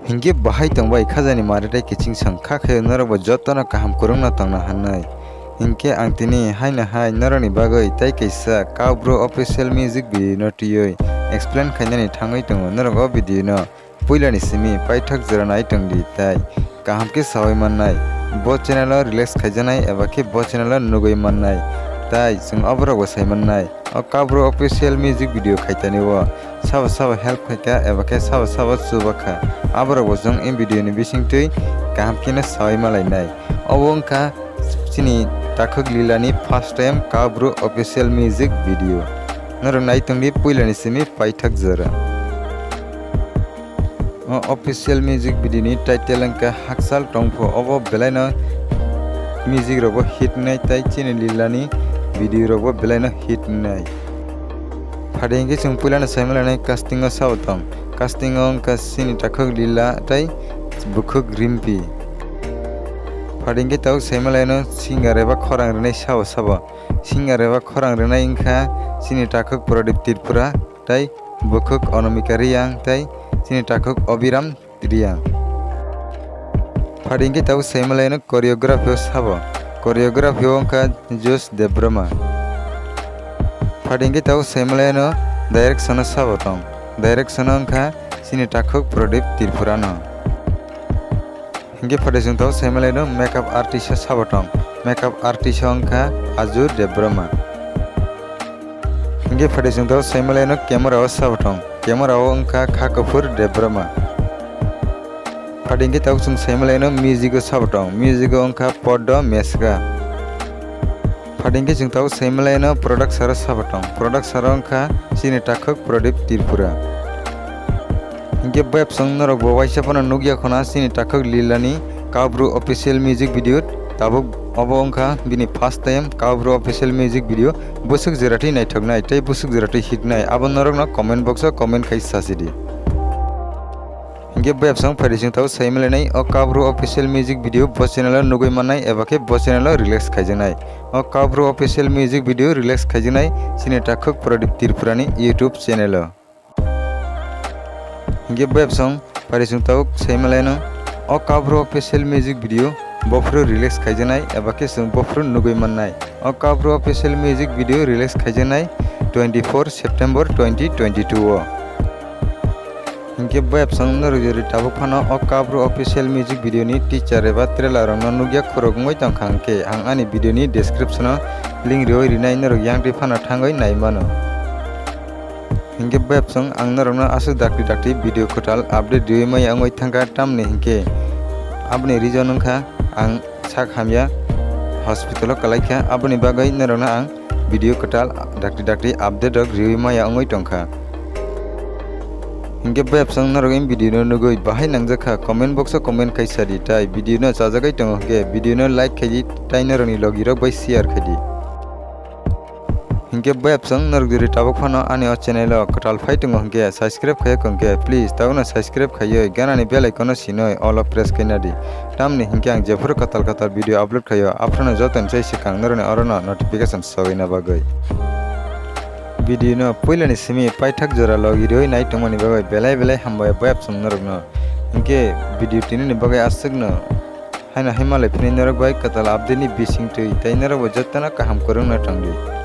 Hingge bahai tongbai khajani maretai kiching sangkha khe norok jottono kaham kurungna tongna hannai. Hingke ang tini haina hai noroni bagoi tai kaisa Cowbro official music video no tiyoi explain khainani thangoi tongo norok o video no puilani simi paithak joranai tongdi tai kaham ke sawai mannai bo channel o release khaijanai eba ke bo channel o nugoi mannai tai jong oborok bo sai mannai o Cowbro official music video khaitani o sabo help khaika eba ke sabo chubakha aborok bo jong in video ni bisingtui kaham ke na sawai malainai obo wngkha chini takhuk lilani first time Cowbro official music video norok nai tongdi puilani simi paithak jora official music video ni title angka haksal tongpho obo belai no music robo hit nai tai chini lilani video robo belai no hit nai phadengke chung puilana saimalani casting o sautong casting o angka chini takhuk lila tai bukhuk rimpi phadengke tau saimalai no singer eba khorang renai sabo singer eba khorang renai angka chini takhuk Pradip Tripura tai bukhuk Anamika Riyang tai chini takhuk Obiram Riyang phadengke tau saimalai no choreography sabo choreography angka Josh Debrama phadengke tau saimalai no direction o sabo tong direction angka chini takhuk Pradip Tripura no hingke phadejung tau saimalai no makeup artist sabo tong makeup artist angka Ajur Debrama hingke phadejung tau saimalai no camera o sabo tong camera o angka Khakapur Debrama phadengke tau chung saimalai no music o sabo tong music o angka Poddo Meska phadengke chung tau saimalai no producer o sabo tong producer angka chini takhuk Pradip Tripura hingke web song norok bo waisa phano nugya khona chini takhuk lilani Cowbro official music video tabuk obo angka bini first time Cowbro official music video busuk jerati naithoknai tei busuk jerati hitnai abo norok no comment box o comment kai sasidi hingke web song phadejung tau saimalai o Cowbro official music video bo channel o nugoi mannai eba ke bo channel o release khaijanai o Cowbro official music video release khaijanai chini takhuk Pradip Tripura ni YouTube channel o hingke web song phadejung tau saimalai no o Cowbro official music video bofru release khaijanai eba ke sung bofru nugoi mannai o Cowbro official music video release khaijanai 24 September 2022 o hingke web song norok jori tabuk phano o Cowbro official music video ni teaser eba trailer rok no nugya khorogmoi tongkha hingke ang ani video ni description o link rioi rinai norok yangti phano thangoi naimano hingke web song ang norok no asuk dakti video kotal update rioi mai angoi thangka tamni hingke aboni reason wngkha ang sak hamya hospital o kalaikha aboni bagai norok no ang video kotal dakti update rok rioi mai angoi tongkha hingke web song norok in video no nugoi bahai nangjakha comment box o comment kai sadi tai video no chajagai tongo hingke video no like khaidi tai norok ni logi rok bai share khaidi hingke web song norok jori tabuk phano ani o channel o kotal phai tongo hingke subscribe khaya kongke please tawno subscribe khayoi ganani bell icon o sinoi all of press kainadi tamni hingke ang jefur kotal video upload khayo aphrano joton chai sikang noroni orono notification sogaina bagoi video no puilani simi paithak jora logi roi nai tongmani bagoi belai hambai web song norok no hingke video tinini bagai asuk no haina himalay phini norok bai kotal update ni bisingtui tai norok bo jottona kaham korungna tongdi।